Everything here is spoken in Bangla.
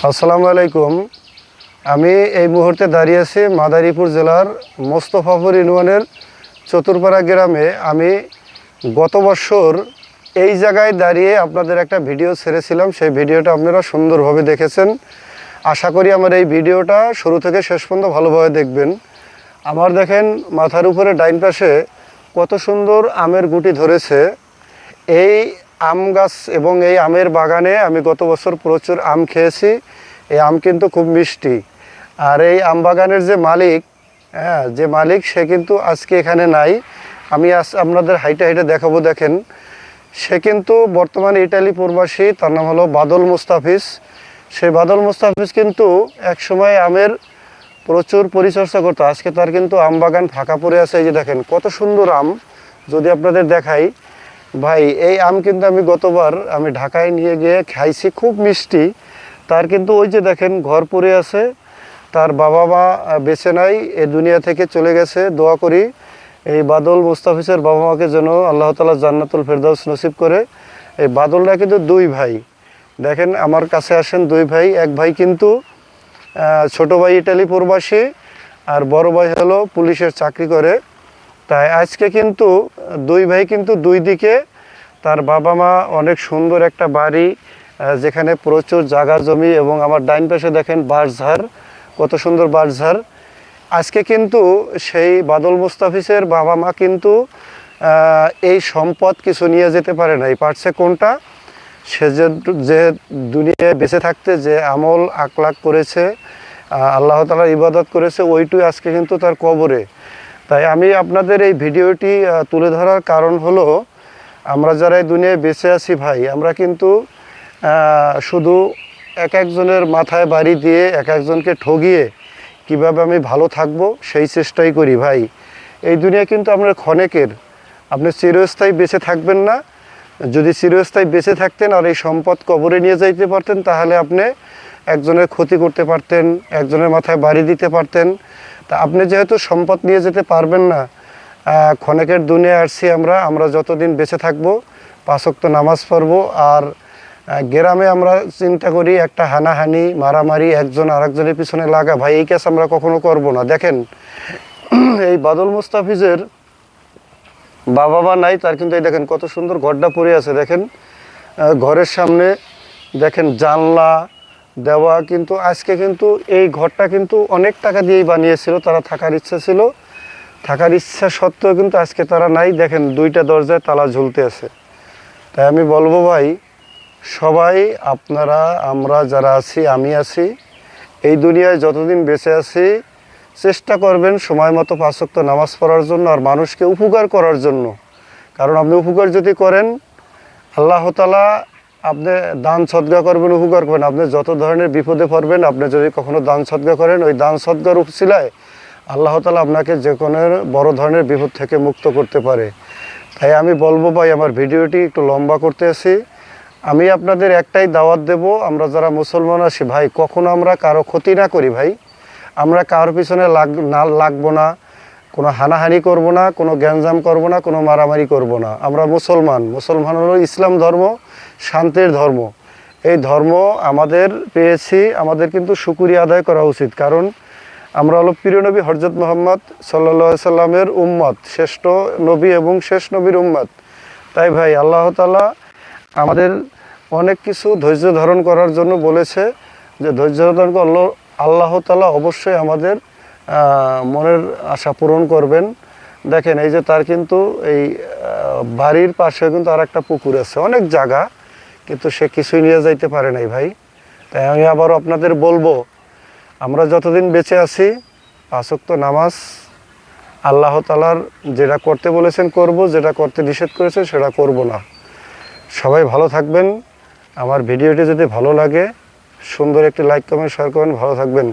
আসসালামু আলাইকুম। আমি এই মুহূর্তে দাঁড়িয়ে আছি মাদারীপুর জেলার মোস্তফাপুর ইউনিয়নের চতুরপাড়া গ্রামে। আমি গত বছর এই জায়গায় দাঁড়িয়ে আপনাদের একটা ভিডিও ছেড়েছিলাম। সেই ভিডিওটা আপনারা সুন্দরভাবে দেখেছেন। আশা করি আমার এই ভিডিওটা শুরু থেকে শেষ পর্যন্ত ভালোভাবে দেখবেন। আমার দেখেন মাথার উপরে ডাইন পাশে কত সুন্দর আমের গুটি ধরেছে। এই আম গাছ এবং এই আমের বাগানে আমি গত বছর প্রচুর আম খেয়েছি। এই আম কিন্তু খুব মিষ্টি। আর এই আম বাগানের যে মালিক সে কিন্তু আজকে এখানে নাই। আমি আপনাদের হাইটে হাইটে দেখাবো। দেখেন, সে কিন্তু বর্তমানে ইটালি প্রবাসী। তার নাম হলো বাদল মুস্তাফিজ। সেই বাদল মুস্তাফিজ কিন্তু একসময় আমের প্রচুর পরিচর্যা করতো। আজকে তার কিন্তু আম বাগান ফাঁকা পড়ে আছে। এই যে দেখেন কত সুন্দর আম, যদি আপনাদের দেখাই ভাই। এই আম কিন্তু আমি গতবার ঢাকায় নিয়ে গিয়ে খাইছি, খুব মিষ্টি। তার কিন্তু ওই যে দেখেন ঘর পড়ে আছে, তার বাবা মা বেঁচে নাই, এ দুনিয়া থেকে চলে গেছে। দোয়া করি এই বাদল মুস্তাফিজের বাবা মাকে যেন আল্লাহ তাআলা জান্নাতুল ফেরদাউস নসিব করে। এই বাদলরা কিন্তু দুই ভাই। দেখেন আমার কাছে আসেন দুই ভাই। এক ভাই কিন্তু ছোট ভাই ইটালি প্রবাসী, আর বড় ভাই হলো পুলিশের চাকরি করে। তাই আজকে কিন্তু দুই ভাই কিন্তু দুই দিকে তার বাবা মা অনেক সুন্দর একটা বাড়ি, যেখানে প্রচুর জায়গা জমি, এবং আমার ডাইন পাশে দেখেন বাঁশঝাড়, কত সুন্দর বাঁশঝাড়। আজকে কিন্তু সেই বাদল মুস্তাফিজের বাবা মা কিন্তু এই সম্পদ কিছু নিয়ে যেতে পারে নাই। পারছে কোনটা? সে যে দুনিয়ায় বেঁচে থাকতে যে আমল আকলাক করেছে, আল্লাহ তাআলার ইবাদত করেছে, ওইটুই আজকে কিন্তু তার কবরে। তাই আমি আপনাদের এই ভিডিওটি তুলে ধরার কারণ হলো, আমরা যারা এই দুনিয়ায় বেঁচে আছি ভাই, আমরা কিন্তু শুধু এক একজনের মাথায় বাড়ি দিয়ে এক একজনকে ঠগিয়ে কিভাবে আমি ভালো থাকবো সেই চেষ্টাই করি ভাই। এই দুনিয়া কিন্তু আপনার ক্ষণেকের, আপনি চিরস্থায়ী বেঁচে থাকবেন না। যদি চিরস্থায়ী বেঁচে থাকতেন আর এই সম্পদ কবরে নিয়ে যাইতে পারতেন, তাহলে আপনি একজনের ক্ষতি করতে পারতেন, একজনের মাথায় বাড়ি দিতে পারতেন। তা আপনি যেহেতু সম্পদ নিয়ে যেতে পারবেন না, ক্ষণেকের দুনিয়া আসছি আমরা যতদিন বেঁচে থাকবো 5 ওয়াক্ত নামাজ পড়বো। আর গ্রামে আমরা চিন্তা করি একটা হানাহানি মারামারি একজন আরেকজনের পিছনে লাগা, ভাই এই কাজ আমরা কখনো করব না। দেখেন এই বাদল মুস্তাফিজের বাবা মা নাই, তার কিন্তু এই দেখেন কত সুন্দর ঘরটা পড়ে আছে। দেখেন ঘরের সামনে দেখেন জানলা দেওয়া, কিন্তু আজকে কিন্তু এই ঘরটা কিন্তু অনেক টাকা দিয়েই বানিয়েছিল। তারা থাকার ইচ্ছা ছিল, থাকার ইচ্ছা সত্ত্বেও কিন্তু আজকে তারা নাই। দেখেন 2টা দরজায় তালা ঝুলতে আছে। তাই আমি বলবো ভাই, সবাই আপনারা আমরা যারা আছি, আমি আছি, এই দুনিয়ায় যতদিন বেঁচে আছি চেষ্টা করবেন সময় মতো 5 ওয়াক্ত নামাজ পড়ার জন্য, আর মানুষকে উপকার করার জন্য। কারণ আপনি উপকার যদি করেন, আল্লাহ তাআলা আপনি দান সদকা করবেন, উপকার করবেন। আপনি যত ধরনের বিপদে পড়বেন, আপনি যদি কখনো দান সদকা করেন, ওই দান সদকার উসিলায় আল্লাহ তাআলা আপনাকে যে কোনো বড় ধরনের বিপদ থেকে মুক্ত করতে পারে। তাই আমি বলবো ভাই, আমার ভিডিওটি একটু লম্বা করতে আসি। আমি আপনাদের একটাই দাওয়াত দেব, আমরা যারা মুসলমান আছি ভাই, কখনো আমরা কারো ক্ষতি না করি ভাই। আমরা কারোর পিছনে লাগবো না, কোনো হানাহানি করব না, কোনো গ্যাঞ্জাম করব না, কোনো মারামারি করব না। আমরা মুসলমান হলো ইসলাম ধর্ম, শান্তির ধর্ম। এই ধর্ম আমাদের পেয়েছি, আমাদের কিন্তু শুকরিয়া আদায় করা উচিত। কারণ আমরা হলো প্রিয় নবী হযরত মুহাম্মদ সাল্লাল্লাহু আলাইহি সাল্লামের উম্মত, শ্রেষ্ঠ নবী এবং শেষ নবীর উম্মত। তাই ভাই আল্লাহ তাআলা আমাদের অনেক কিছু ধৈর্য ধারণ করার জন্য বলেছে, যে ধৈর্য ধারণ করলে আল্লাহ তাআলা অবশ্যই আমাদের মনের আশা পূরণ করবেন। দেখেন এই যে তার কিন্তু এই বাড়ির পাশে কিন্তু আর একটা পুকুর আছে, অনেক জায়গা, কিন্তু সে কিছুই নিয়ে যাইতে পারে নাই ভাই। তাই আমি আবারও আপনাদের বলবো, আমরা যতদিন বেঁচে আছি 5 ওয়াক্ত নামাজ আল্লাহ তাআলার যেটা করতে বলেছেন করব, যেটা করতে নিষেধ করেছেন সেটা করব না। সবাই ভালো থাকবেন। আমার ভিডিওটি যদি ভালো লাগে সুন্দর একটি লাইক কমেন্ট শেয়ার করবেন। ভালো থাকবেন।